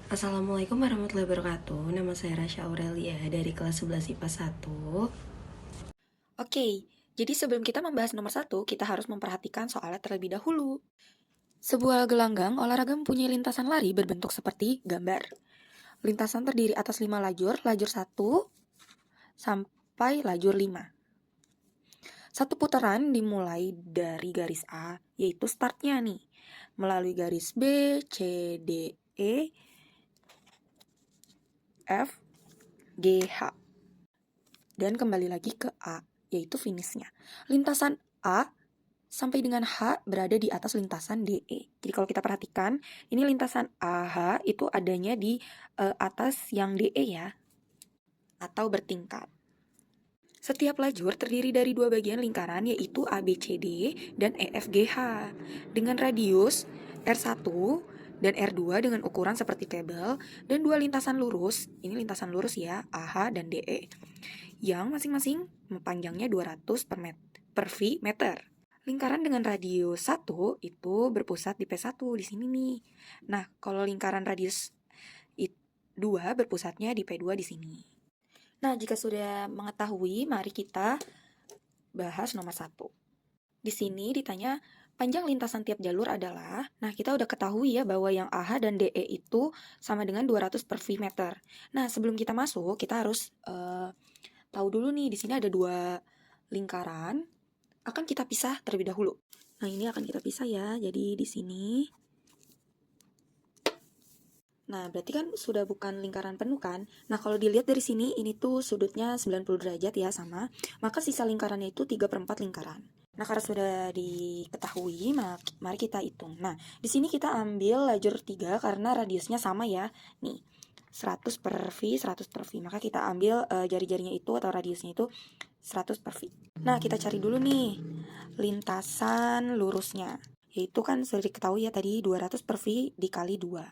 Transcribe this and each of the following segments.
Assalamualaikum warahmatullahi wabarakatuh. Nama saya Rasya Aurelia dari kelas 11 IPA 1. Oke, jadi sebelum kita membahas nomor satu, kita harus memperhatikan soalnya terlebih dahulu. Sebuah gelanggang olahraga mempunyai lintasan lari berbentuk seperti gambar. Lintasan terdiri atas 5 lajur, lajur 1 sampai lajur 5. Satu putaran dimulai dari garis A, yaitu startnya nih, melalui garis B, C, D, E, F, G, H. Dan kembali lagi ke A, yaitu finishnya. Lintasan A sampai dengan H berada di atas lintasan DE. Jadi kalau kita perhatikan, ini lintasan AH itu adanya di atas yang DE ya, atau bertingkat. Setiap lajur terdiri dari dua bagian lingkaran yaitu ABCD dan EFGH dengan radius R1 dan R2 dengan ukuran seperti tabel dan dua lintasan lurus, ini lintasan lurus ya, AH dan DE, yang masing-masing panjangnya 200 per V meter. Lingkaran dengan radius 1 itu berpusat di P1 di sini nih. Nah, kalau lingkaran radius 2 berpusatnya di P2 di sini. Nah, jika sudah mengetahui, mari kita bahas nomor 1. Di sini ditanya panjang lintasan tiap jalur adalah, nah kita udah ketahui ya bahwa yang AH dan DE itu sama dengan 200 per V meter. Nah, sebelum kita masuk, kita harus tahu dulu nih, di sini ada dua lingkaran, akan kita pisah terlebih dahulu. Nah, ini akan kita pisah ya. Jadi di sini. Nah, berarti kan sudah bukan lingkaran penuh kan? Nah, kalau dilihat dari sini, ini tuh sudutnya 90 derajat ya, sama. Maka sisa lingkarannya itu 3/4 lingkaran. Nah, karena sudah diketahui, mari kita hitung. Nah, di sini kita ambil lajur 3 karena radiusnya sama ya. Nih, 100 per V, 100 per V. Maka kita ambil jari-jarinya itu atau radiusnya itu 100 per V. Nah, kita cari dulu nih lintasan lurusnya. Yaitu kan sudah diketahui ya tadi 200 per V dikali 2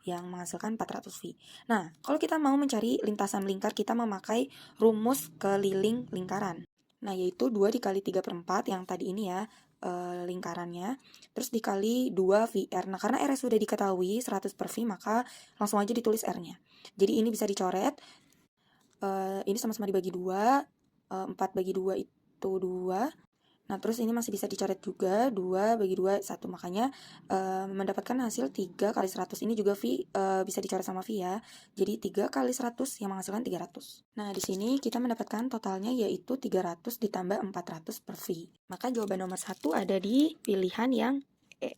yang menghasilkan 400 V. Nah, kalau kita mau mencari lintasan lingkar, kita memakai rumus keliling lingkaran. Nah, yaitu 2 dikali 3/4 yang tadi ini ya, lingkarannya, terus dikali 2 VR. Nah, karena R sudah diketahui 100 per V, maka langsung aja ditulis R-nya. Jadi ini bisa dicoret, ini sama-sama dibagi 2, 4 bagi 2 itu 2. Nah, terus ini masih bisa dicoret juga, 2 bagi 2, 1. Makanya mendapatkan hasil 3 kali 100. Ini juga V bisa dicoret sama V ya. Jadi 3 kali 100 yang menghasilkan 300. Nah, di sini kita mendapatkan totalnya yaitu 300 ditambah 400 per V. Maka jawaban nomor 1 ada di pilihan yang E.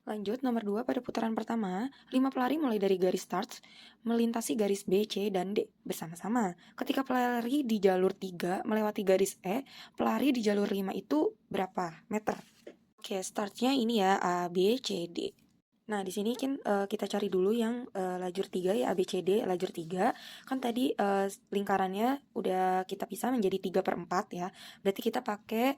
Lanjut, nomor 2 pada putaran pertama, 5 pelari mulai dari garis start melintasi garis B, C, dan D bersama-sama. Ketika pelari di jalur 3 melewati garis E, pelari di jalur 5 itu berapa meter? Oke, startnya ini ya, A, B, C, D. Nah, di sini kan kita cari dulu yang lajur 3 ya, A, B, C, D, lajur 3. Kan tadi lingkarannya udah kita pisah menjadi 3/4 ya. Berarti kita pakai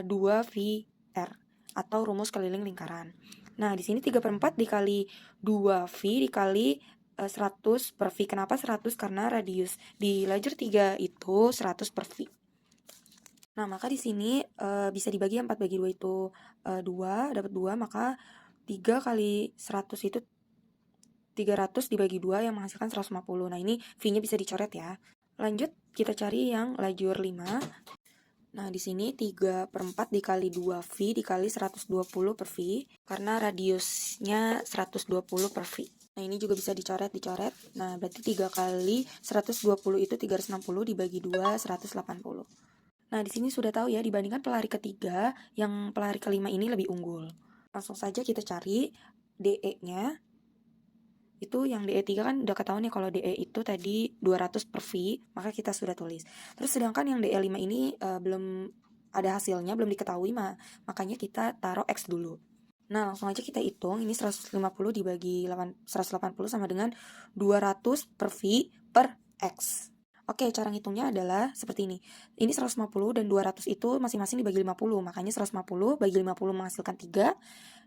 2 V R atau rumus keliling lingkaran. Nah, di sini 3/4 dikali 2 V dikali 100 per V. Kenapa 100? Karena radius di lajur 3 itu 100 per V. Nah, maka di sini bisa dibagi 4 bagi 2 itu 2, dapat 2, maka 3 kali 100 itu 300 dibagi 2 yang menghasilkan 150. Nah, ini V-nya bisa dicoret ya. Lanjut, kita cari yang lajur 5. Nah, di sini 3/4 dikali 2V dikali 120 per V, karena radiusnya 120 per V. Nah, ini juga bisa dicoret. Nah, berarti 3 kali 120 itu 360 dibagi 2, 180. Nah, di sini sudah tahu ya, dibandingkan pelari ketiga, yang pelari kelima ini lebih unggul. Langsung saja kita cari DE-nya. Itu yang DE3 kan udah ketahuan ya, kalau DE itu tadi 200 per V, maka kita sudah tulis. Terus sedangkan yang DE5 ini belum ada hasilnya, belum diketahui, makanya kita taruh X dulu. Nah, langsung aja kita hitung, ini 150 dibagi 180 sama dengan 200 per V per X. Oke, cara ngitungnya adalah seperti ini. Ini 150 dan 200 itu masing-masing dibagi 50, makanya 150 bagi 50 menghasilkan 3,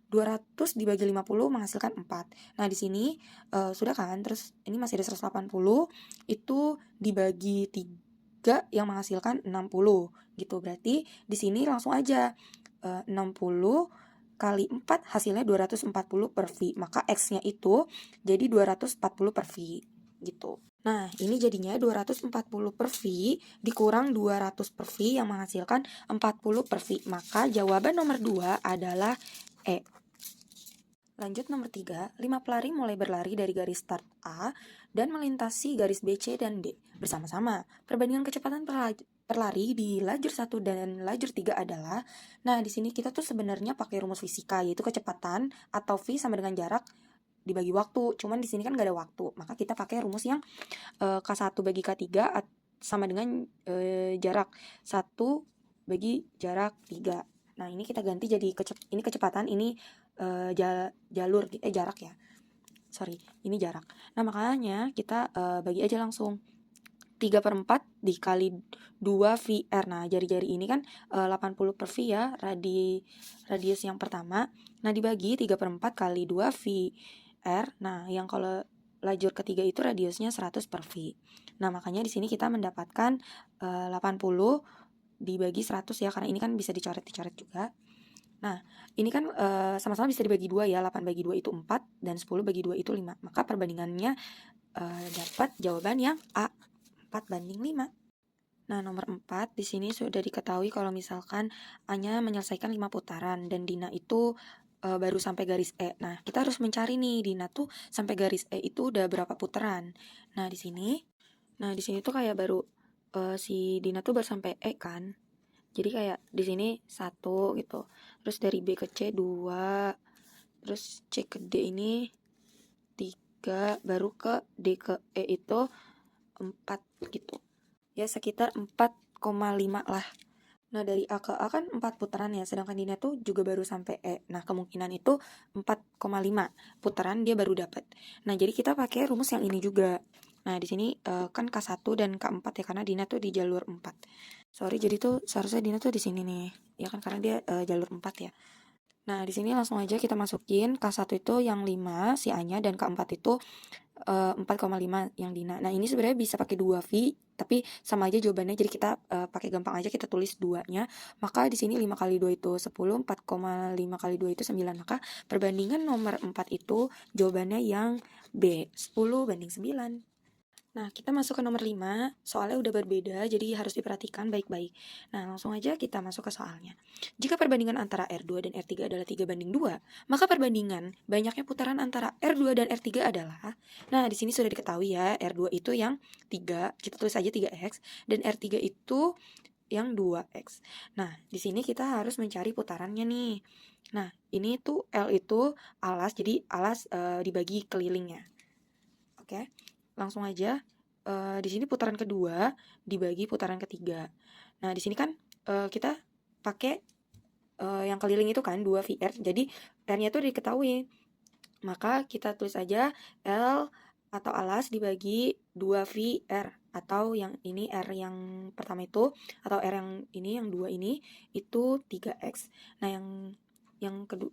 200 dibagi 50 menghasilkan 4. Nah, di sini sudah kan, terus ini masih ada 180, itu dibagi 3 yang menghasilkan 60 gitu. Berarti di sini langsung aja 60 kali 4 hasilnya 240 per V. Maka X-nya itu jadi 240 per V gitu. Nah, ini jadinya 240 per V dikurang 200 per V yang menghasilkan 40 per V. Maka jawaban nomor 2 adalah E. Lanjut nomor 3, 5 pelari mulai berlari dari garis start A dan melintasi garis B, C, dan D bersama-sama. Perbandingan kecepatan perlari di lajur 1 dan lajur 3 adalah, nah di sini kita tuh sebenarnya pakai rumus fisika, yaitu kecepatan atau V sama dengan jarak dibagi waktu. Cuman di sini kan gak ada waktu, maka kita pakai rumus yang K1 bagi K3 sama dengan jarak 1 bagi jarak 3. Nah, ini kita ganti jadi ini kecepatan, ini jarak ya. Sorry, ini jarak. Nah, makanya kita bagi aja langsung. 3/4 dikali 2 VR. Nah, jari-jari ini kan 80 per V ya, radius yang pertama. Nah, dibagi 3/4 kali 2 VR. Nah, yang kalau lajur ketiga itu radiusnya 100 per V. Nah, makanya di sini kita mendapatkan 80 dibagi 100 ya, karena ini kan bisa dicoret-dicoret juga. Nah, ini kan sama-sama bisa dibagi 2 ya, 8 bagi 2 itu 4, dan 10 bagi 2 itu 5. Maka perbandingannya dapat jawaban yang A, 4/5. Nah, nomor 4 di sini sudah diketahui kalau misalkan A-nya menyelesaikan 5 putaran dan Dina itu baru sampai garis E. Nah, kita harus mencari nih Dina tuh sampai garis E itu udah berapa putaran. Nah, di sini tuh kayak baru si Dina tuh baru sampai E kan. Jadi kayak di sini 1 gitu. Terus dari B ke C 2. Terus C ke D ini 3, baru ke D ke E itu 4 gitu. Ya sekitar 4,5 lah. Nah, dari A ke A kan 4 putaran ya, sedangkan Dina tuh juga baru sampai E. Nah, kemungkinan itu 4,5 putaran dia baru dapat. Nah, jadi kita pakai rumus yang ini juga. Nah, di sini kan K1 dan K4 ya, karena Dina tuh di jalur 4. Sorry, jadi tuh seharusnya Dina tuh di sini nih. Ya kan, karena dia jalur 4 ya. Nah, di sini langsung aja kita masukin K1 itu yang 5 si A-nya, dan K4 itu 4,5 yang Dina. Nah, ini sebenarnya bisa pakai 2 V, tapi sama aja jawabannya, jadi kita pakai gampang aja, kita tulis 2-nya. Maka di sini 5 kali 2 itu 10, 4,5 kali 2 itu 9. Maka perbandingan nomor 4 itu jawabannya yang B, 10/9. Nah, kita masuk ke nomor 5, soalnya udah berbeda, jadi harus diperhatikan baik-baik. Nah, langsung aja kita masuk ke soalnya. Jika perbandingan antara R2 dan R3 adalah 3/2, maka perbandingan banyaknya putaran antara R2 dan R3 adalah, nah di sini sudah diketahui ya, R2 itu yang 3, kita tulis aja 3X, dan R3 itu yang 2X. Nah, di sini kita harus mencari putarannya nih. Nah, ini tuh L itu alas, jadi alas dibagi kelilingnya. Oke. Langsung aja di sini putaran kedua dibagi putaran ketiga. Nah, di sini kan kita pakai yang keliling itu kan 2 VR. Jadi R-nya tuh diketahui. Maka kita tulis aja L atau alas dibagi 2 VR, atau yang ini R yang pertama itu, atau R yang ini yang 2 ini itu 3X. Nah, yang kedua,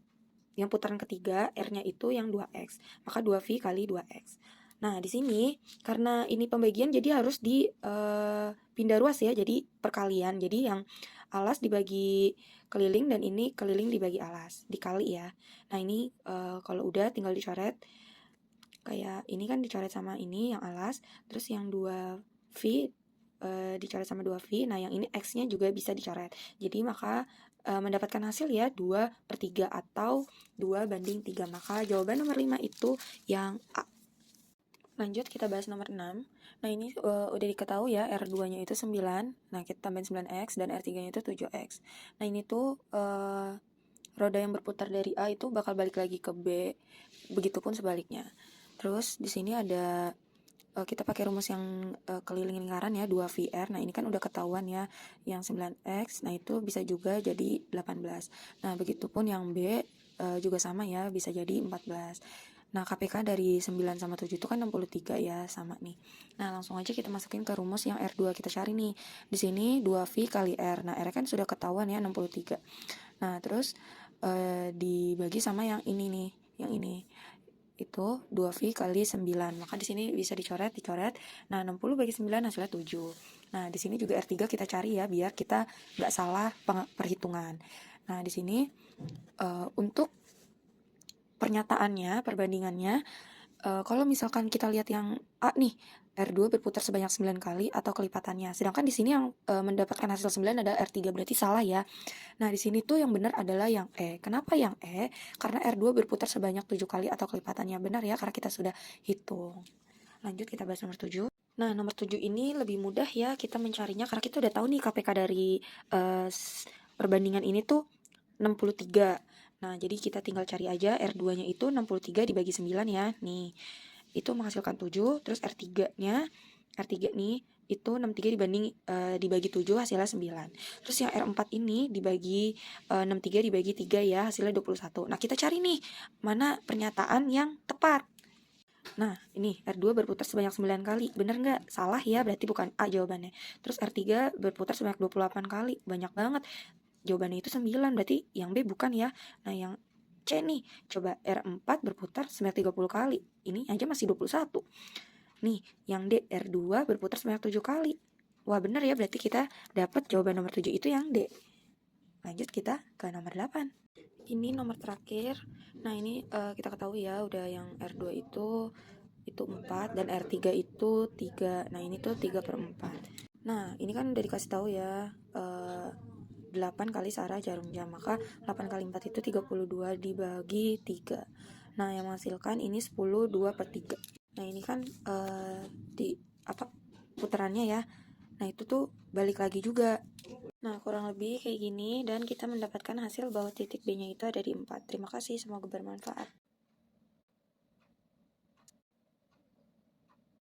yang putaran ketiga R-nya itu yang 2X. Maka 2V kali 2X. Nah, di sini karena ini pembagian jadi harus pindah ruas ya, jadi perkalian. Jadi yang alas dibagi keliling dan ini keliling dibagi alas, dikali ya. Nah, ini kalau udah tinggal dicoret. Kayak ini kan dicoret sama ini yang alas, terus yang 2V dicoret sama 2V. Nah, yang ini X-nya juga bisa dicoret. Jadi maka mendapatkan hasil ya 2/3 atau 2/3. Maka jawaban nomor 5 itu yang A. Lanjut kita bahas nomor 6. Nah, ini udah diketahui ya, R2-nya itu 9. Nah, kita tambahin 9X dan R3-nya itu 7X. Nah, ini tuh roda yang berputar dari A itu bakal balik lagi ke B. Begitupun sebaliknya. Terus di sini ada kita pakai rumus yang keliling lingkaran ya, 2VR. Nah, ini kan udah ketahuan ya, yang 9X. Nah, itu bisa juga jadi 18. Nah, begitupun yang B juga sama ya, bisa jadi 14. Nah, KPK dari 9 sama 7 itu kan 63 ya, sama nih. Nah, langsung aja kita masukin ke rumus yang R2 kita cari nih. Di sini 2V kali R. Nah, R kan sudah ketahuan ya, 63. Nah, terus dibagi sama yang ini nih, yang ini. Itu 2V kali 9. Maka di sini bisa dicoret. Nah, 60 bagi 9 hasilnya 7. Nah, di sini juga R3 kita cari ya, biar kita nggak salah perhitungan. Nah, di sini untuk pernyataannya, perbandingannya, kalau misalkan kita lihat yang A nih, R2 berputar sebanyak 9 kali atau kelipatannya. Sedangkan di sini yang mendapatkan hasil 9 ada R3, berarti salah ya. Nah, di sini tuh yang benar adalah yang E. Kenapa yang E? Karena R2 berputar sebanyak 7 kali atau kelipatannya. Benar ya, karena kita sudah hitung. Lanjut kita bahas nomor 7. Nah, nomor 7 ini lebih mudah ya kita mencarinya karena kita udah tahu nih KPK dari perbandingan ini tuh 63. Nah, jadi kita tinggal cari aja R2-nya itu 63 dibagi 9 ya. Nih, itu menghasilkan 7, terus R3-nya, R3 nih, itu 63 dibagi 7 hasilnya 9. Terus yang R4 ini dibagi 63 dibagi 3 ya, hasilnya 21. Nah, kita cari nih, mana pernyataan yang tepat. Nah, ini R2 berputar sebanyak 9 kali. Bener nggak? Salah ya, berarti bukan A jawabannya. Terus R3 berputar sebanyak 28 kali. Banyak banget. Jawabannya itu 9, berarti yang B bukan ya. Nah, yang C nih, coba R4 berputar sebanyak 30 kali. Ini aja masih 21. Nih, yang D, R2 berputar sebanyak 7 kali. Wah, bener ya, berarti kita dapat jawaban nomor 7 itu yang D. Lanjut kita ke nomor 8. Ini nomor terakhir. Nah, ini kita ketahui ya, udah yang R2 itu 4 dan R3 itu 3. Nah, ini tuh 3/4. Nah, ini kan udah dikasih tahu ya, 8 kali searah jarum jam, maka 8 kali 4 itu 32 dibagi 3. Nah, yang menghasilkan ini 10, 2/3. Nah, ini kan putarannya ya. Nah, itu tuh balik lagi juga. Nah, kurang lebih kayak gini dan kita mendapatkan hasil bahwa titik B-nya itu ada di 4. Terima kasih, semoga bermanfaat.